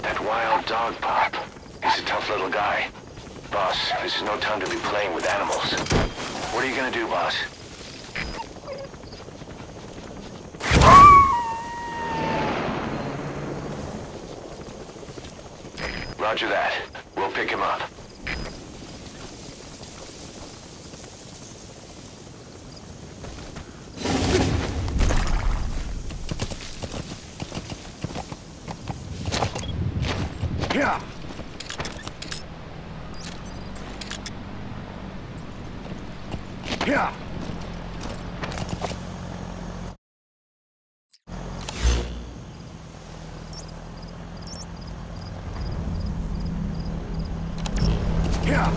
That wild dog pup. He's a tough little guy. Boss, this is no time to be playing with animals. What are you gonna do, boss? Roger that. We'll pick him up. Yeah. Yeah. Yeah.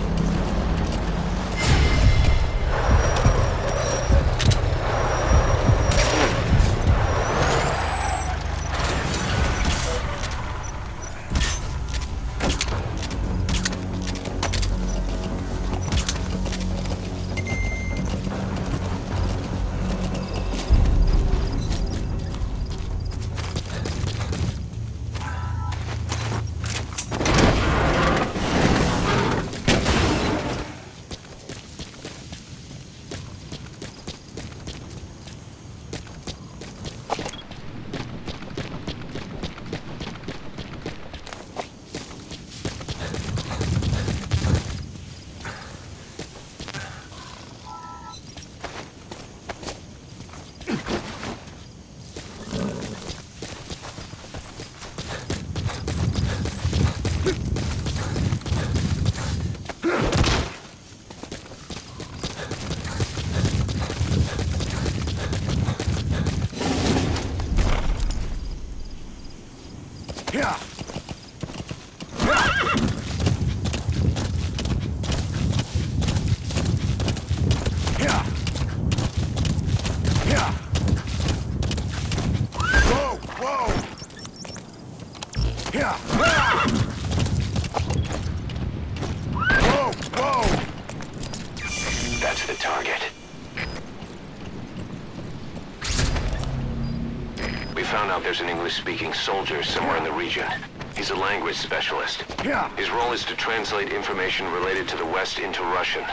Yeah. Yeah. Yeah. Whoa, whoa. Yeah. Whoa, whoa. That's the target. We found out there's an English-speaking soldier somewhere in the region. He's a language specialist. Yeah. His role is to translate information related to the West into Russian.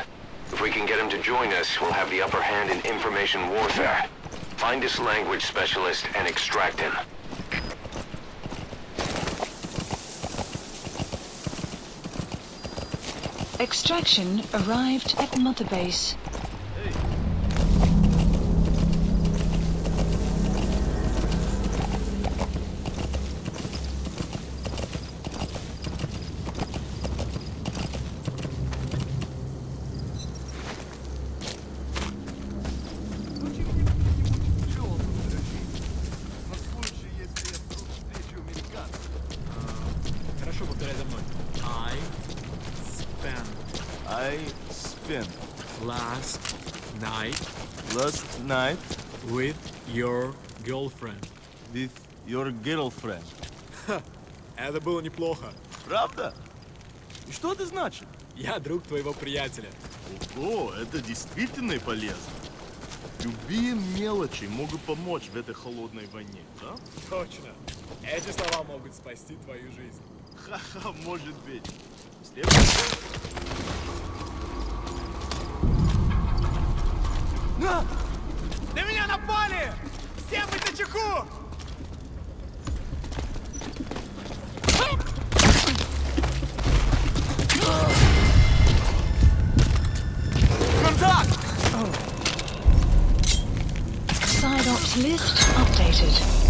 If we can get him to join us, we'll have the upper hand in information warfare. Find this language specialist and extract him. Extraction arrived at Mother Base. I spent last night with your girlfriend. with your girlfriend. Это было неплохо. Правда? И что это значит? Я друг твоего приятеля. Ого, это действительно полезно. Любые мелочи могут помочь в этой холодной войне, да? Точно. Эти слова могут спасти твою жизнь. Ха-ха, может быть. Следующий. На! На меня напали! Всем быть начеку! Контакт! Side ops list updated.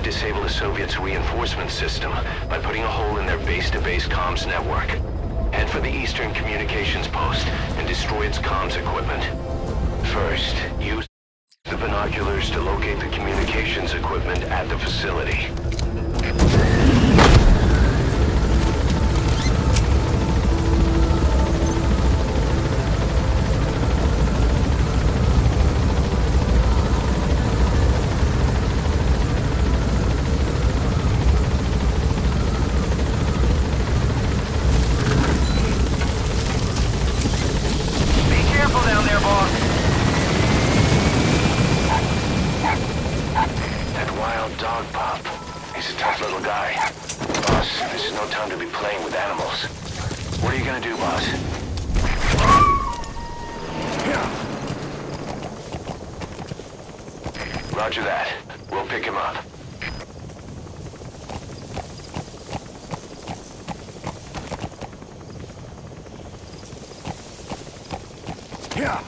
Disable the Soviets' reinforcement system by putting a hole in their base-to-base comms network. Head for the Eastern Communications Post and destroy its comms equipment. First, use... The binoculars to locate the communications equipment at the facility. Roger that. We'll pick him up. Yeah.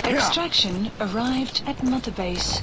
Extraction arrived at Mother Base.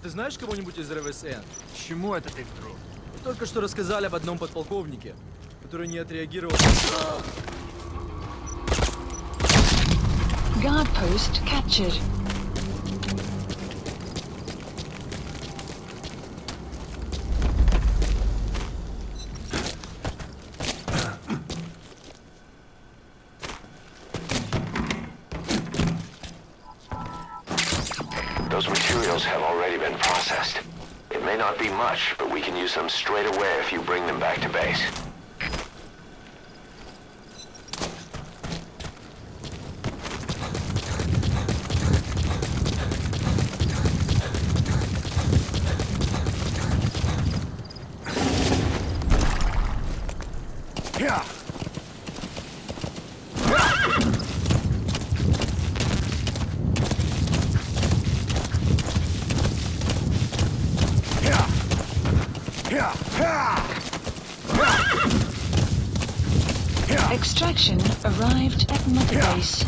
Ты знаешь кого-нибудь из РВСН? Чему это ты вдруг? Только что рассказали об одном подполковнике, который не отреагировал. Guard post captured. Those materials have already been processed. It may not be much, but we can use them straight away if you bring them back to base. Yeah. Extraction arrived at Mother Base.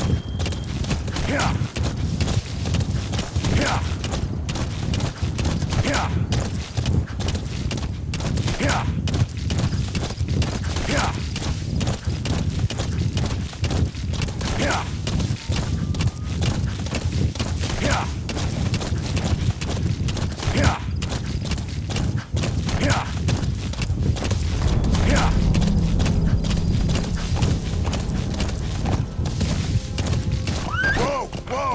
Whoa!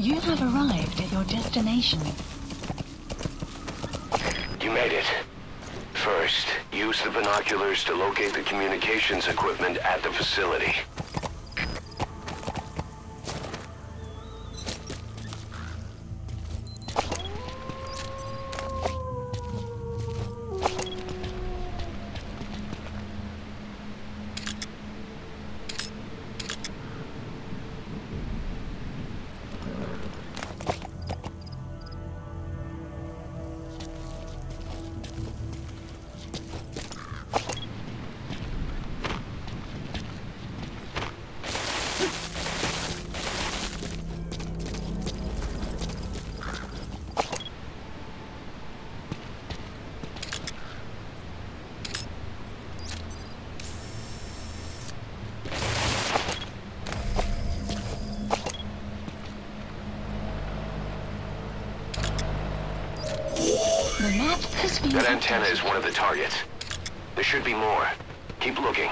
You have arrived at your destination. You made it. First, use the binoculars to locate the communications equipment at the facility. The map has been That antenna updated. is one of the targets. There should be more. Keep looking.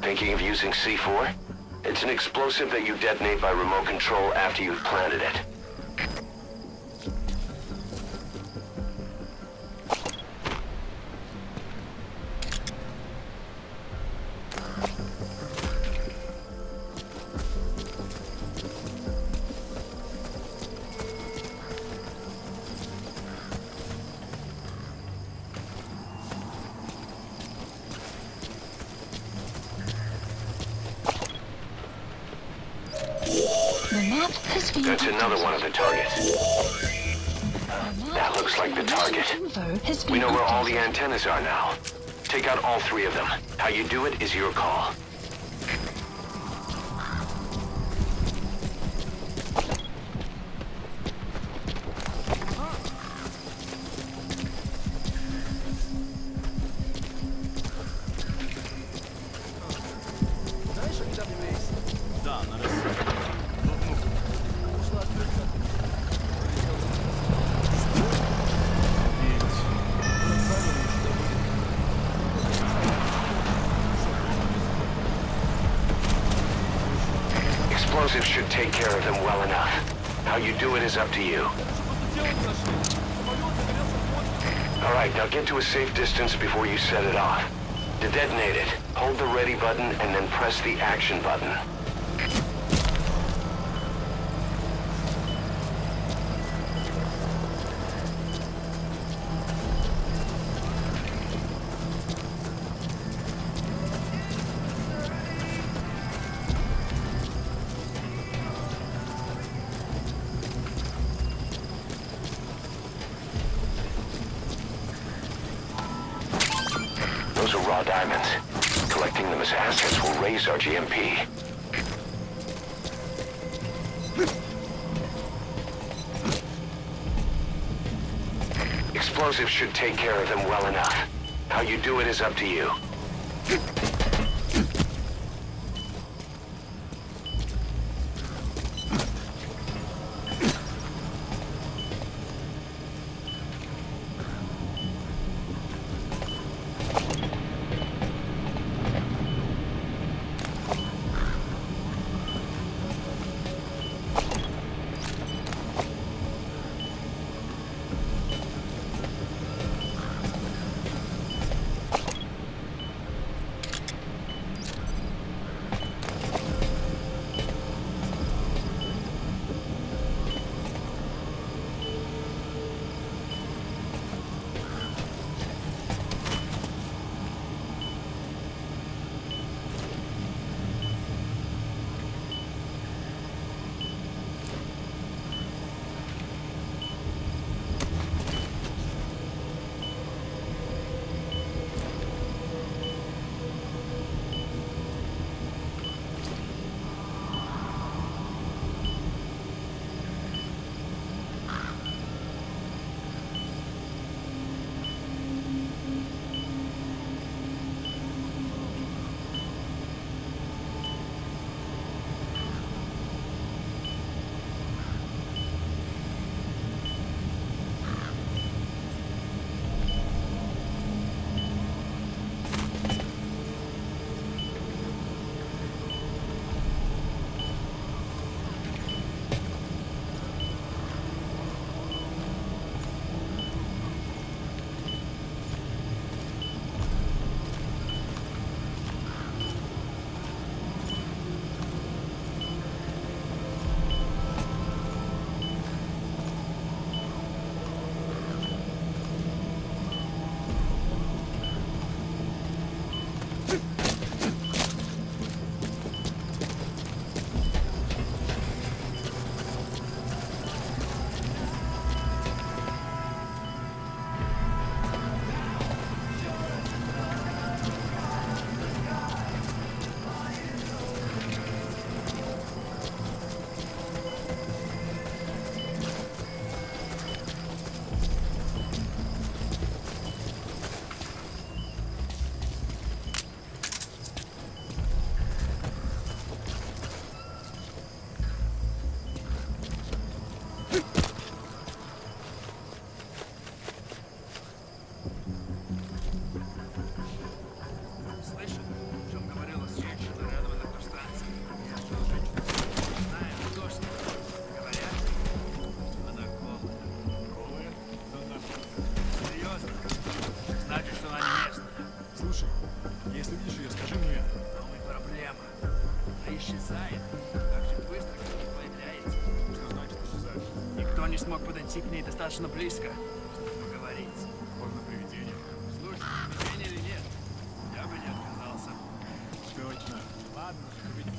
Thinking of using C4? It's an explosive that you detonate by remote control after you've planted it. The map has been That's another updated. one of the targets. The map That looks like the target. info has been We know where all the updated. antennas are now. Take out all three of them. How you do it is your call. Знаешь, когда мне есть? Да, на рассвете. Ну, Ушла отвлекаться. Explosives should take care of them well enough. How you do it is up to you. All right, now get to a safe distance before you set it off. To detonate it, hold the ready button and then press the action button. Those are raw diamonds. Collecting them as assets will raise our GMP. Explosives should take care of them well enough. How you do it is up to you. подойти к ней достаточно близко, чтобы поговорить. Форма привидения. Слушай, привидение или нет, я бы не отказался. Точно. Ладно, увидимся.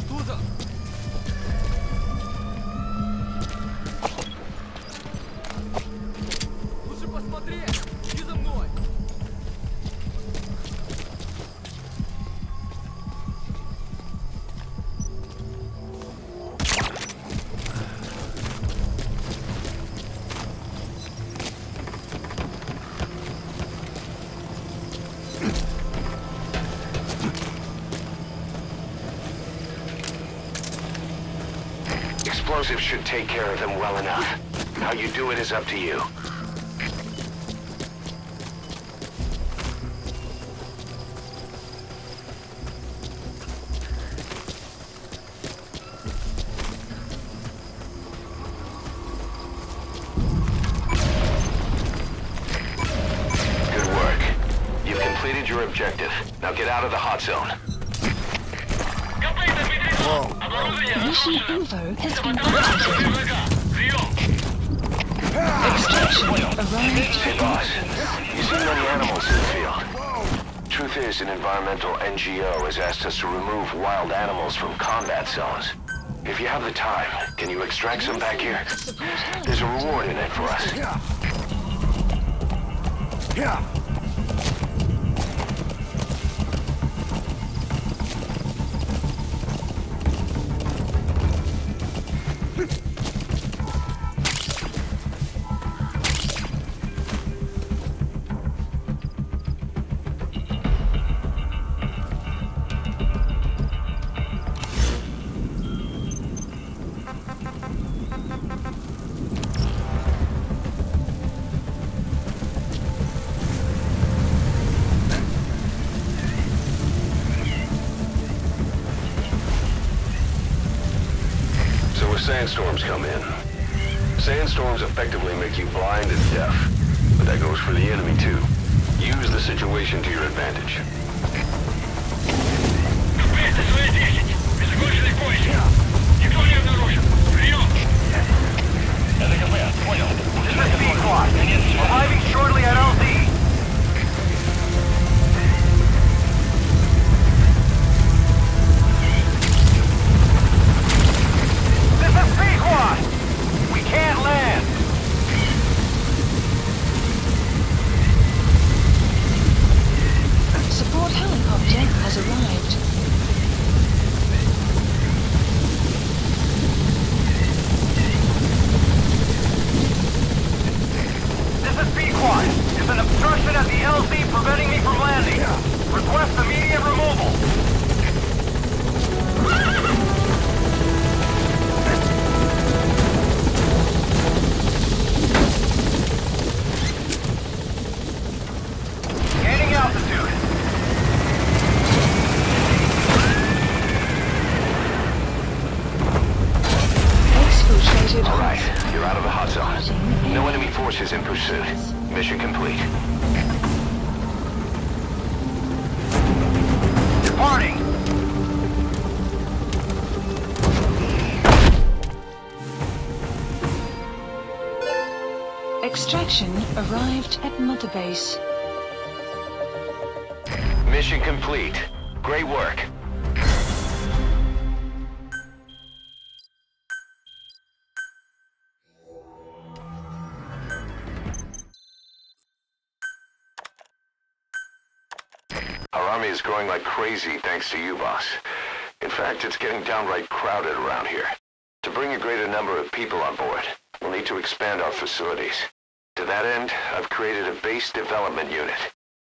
Что за... Лучше посмотри! Иди за мной! Explosives should take care of them well enough. How you do it is up to you. Good work. You've completed your objective. Now get out of the hot zone. Mission info has been activated. Extraction arrived Hey, at boss. Motor You see many animals in the field. Truth is, an environmental NGO has asked us to remove wild animals from combat zones. If you have the time, can you extract some back here? There's a reward in it for us. Yeah. Sandstorms come in. Sandstorms effectively make you blind and deaf, but that goes for the enemy too. Use the situation to your advantage. Arriving shortly at LZ. We can't land! Support helicopter has arrived. This is Pequod. There's an obstruction at the LZ preventing me from landing. Request immediate removal. Gaining altitude. Exfiltrated. All right, you're out of the hot zone. No enemy forces in pursuit. Mission complete. Departing. Extraction arrived at Mother Base. Mission complete. Great work. Our army is growing like crazy thanks to you, boss. In fact, it's getting downright crowded around here. To bring a greater number of people on board, we'll need to expand our facilities. To that end, I've created a base development unit.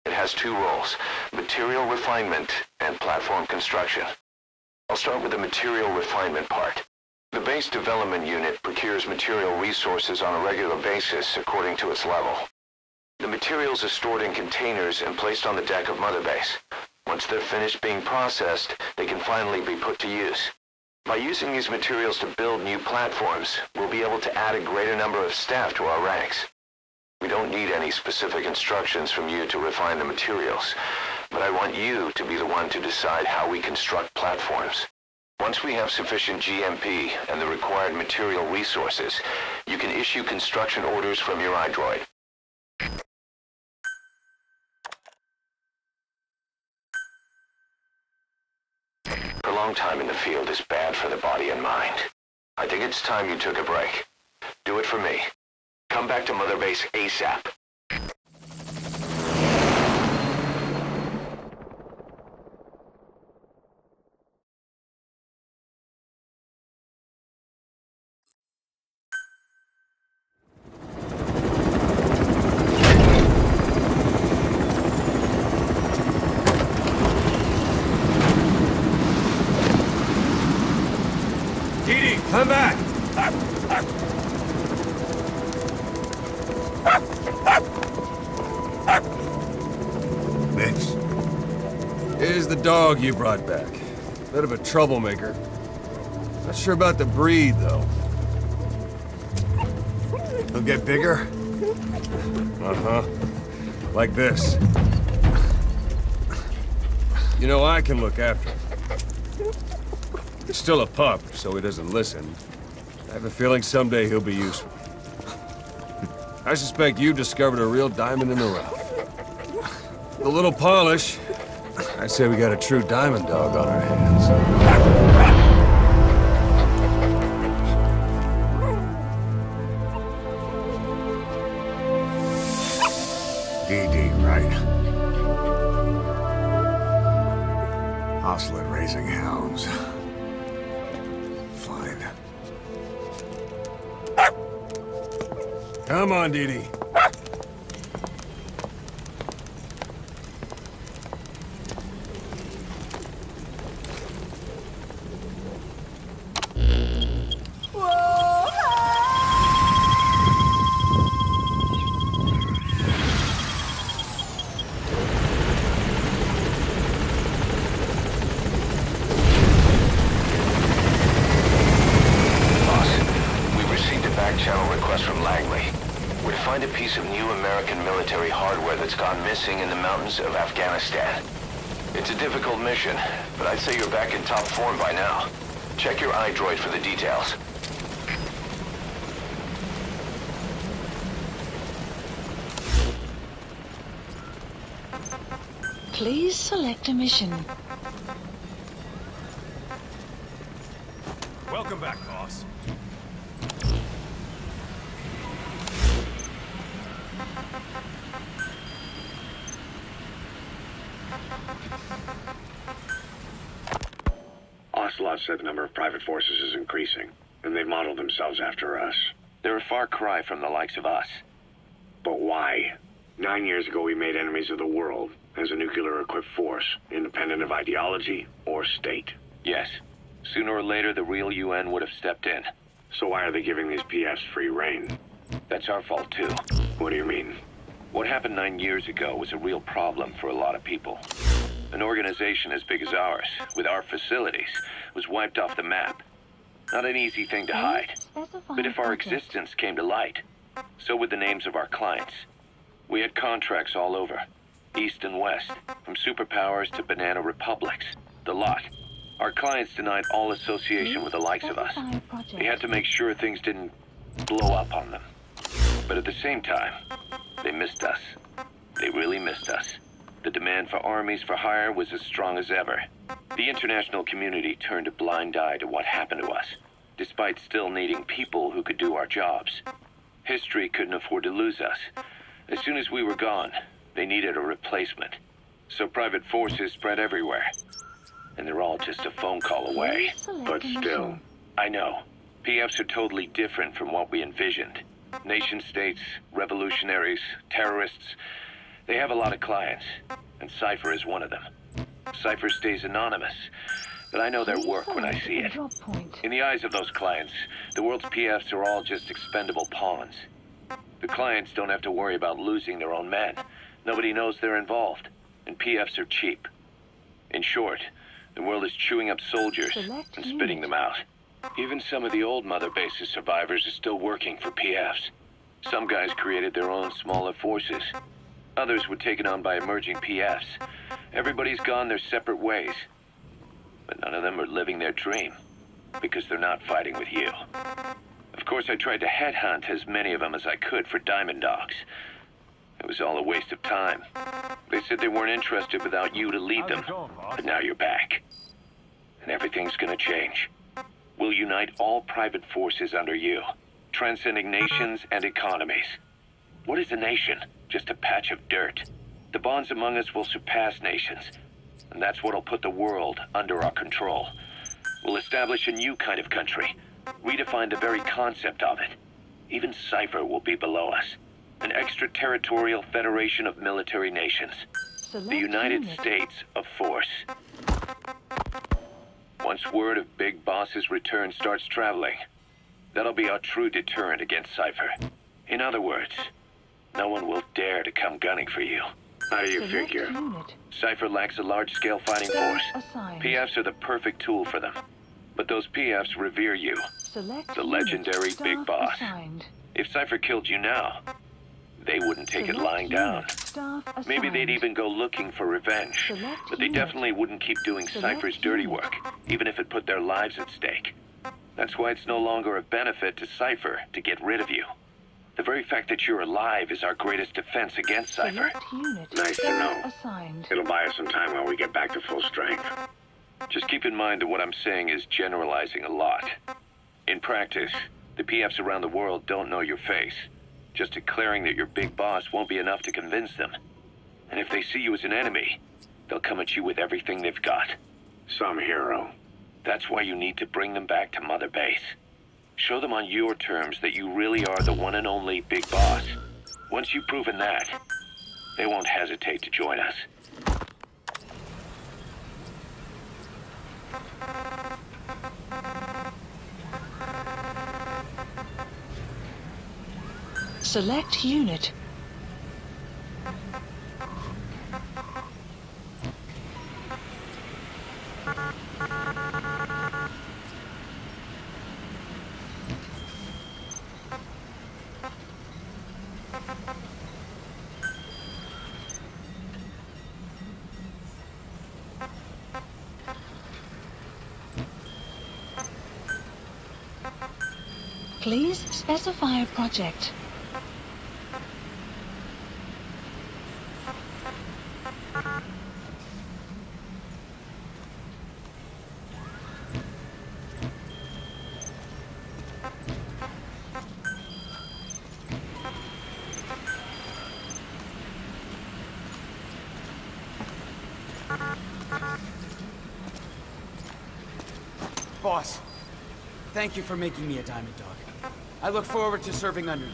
It has two roles: material refinement, and platform construction. I'll start with the material refinement part. The base development unit procures material resources on a regular basis according to its level. The materials are stored in containers and placed on the deck of Mother Base. Once they're finished being processed, they can finally be put to use. By using these materials to build new platforms, we'll be able to add a greater number of staff to our ranks. We don't need any specific instructions from you to refine the materials, but I want you to be the one to decide how we construct platforms. Once we have sufficient GMP and the required material resources, you can issue construction orders from your iDroid. Prolonged time in the field is bad for the body and mind. I think it's time you took a break. Do it for me. Come back to Mother Base ASAP. Come back! This is the dog you brought back. Bit of a troublemaker. Not sure about the breed, though. He'll get bigger? Uh-huh. Like this. You know, I can look after him. He's still a pup, so he doesn't listen. I have a feeling someday he'll be useful. I suspect you discovered a real diamond in the rough. With a little polish, I'd say we got a true diamond dog on our hands. DD, right? Hostile at raising hounds. Fine. Come on, Dee Dee. In the mountains of Afghanistan. It's a difficult mission, but I'd say you're back in top form by now. Check your iDroid for the details. Please select a mission. Welcome back, boss. Ocelot said the number of private forces is increasing, and they've modeled themselves after us. They're a far cry from the likes of us. But why? 9 years ago we made enemies of the world as a nuclear-equipped force, independent of ideology or state. Yes. Sooner or later, the real UN would have stepped in. So why are they giving these PFs free rein? That's our fault, too. What do you mean? What happened 9 years ago was a real problem for a lot of people. An organization as big as ours, with our facilities, was wiped off the map. Not an easy thing to hide. But if our existence came to light, so would the names of our clients. We had contracts all over, east and west, from superpowers to banana republics, the lot. Our clients denied all association with the likes of us. We had to make sure things didn't blow up on them. But at the same time, they missed us. They really missed us. The demand for armies for hire was as strong as ever. The international community turned a blind eye to what happened to us, despite still needing people who could do our jobs. History couldn't afford to lose us. As soon as we were gone, they needed a replacement. So private forces spread everywhere. And they're all just a phone call away. But still. I know. PFs are totally different from what we envisioned. Nation-states, revolutionaries, terrorists. They have a lot of clients, and Cypher is one of them. Cypher stays anonymous, but I know their work when I see it. Drop point. In the eyes of those clients, the world's PFs are all just expendable pawns. The clients don't have to worry about losing their own men. Nobody knows they're involved, and PFs are cheap. In short, the world is chewing up soldiers and spitting them out. Even some of the old Mother Base's survivors are still working for PFs. Some guys created their own smaller forces. Others were taken on by emerging PFs. Everybody's gone their separate ways. But none of them are living their dream, because they're not fighting with you. Of course, I tried to headhunt as many of them as I could for Diamond Dogs. It was all a waste of time. They said they weren't interested without you to lead them. But now you're back. And everything's gonna change. We'll unite all private forces under you, transcending nations and economies. What is a nation? Just a patch of dirt. The bonds among us will surpass nations, and that's what'll put the world under our control. We'll establish a new kind of country, redefine the very concept of it. Even Cypher will be below us. An extraterritorial federation of military nations. The United States of Force. Once word of Big Boss's return starts traveling, that'll be our true deterrent against Cypher. In other words, no one will dare to come gunning for you. How do you figure? Cypher lacks a large-scale fighting force. PFs are the perfect tool for them. But those PFs revere you, the legendary Big Boss. If Cypher killed you now, they wouldn't take it lying down. Maybe they'd even go looking for revenge. But they definitely wouldn't keep doing Cypher's dirty work, even if it put their lives at stake. That's why it's no longer a benefit to Cypher to get rid of you. The very fact that you're alive is our greatest defense against Cypher. Nice to know. It'll buy us some time while we get back to full strength. Just keep in mind that what I'm saying is generalizing a lot. In practice, the PFs around the world don't know your face. Just declaring that you're Big Boss won't be enough to convince them. And if they see you as an enemy, they'll come at you with everything they've got. Some hero. That's why you need to bring them back to Mother Base. Show them on your terms that you really are the one and only Big Boss. Once you've proven that, they won't hesitate to join us. Select unit. Please specify a project. Boss, thank you for making me a Diamond Dog. I look forward to serving under you.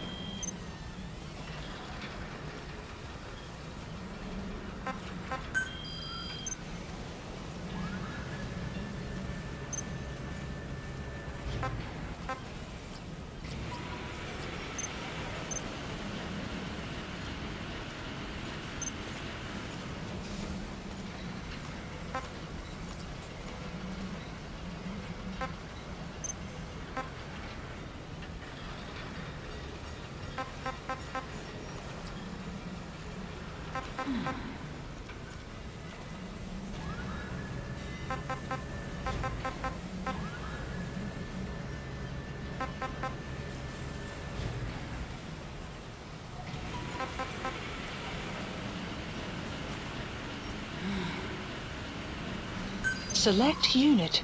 Select unit.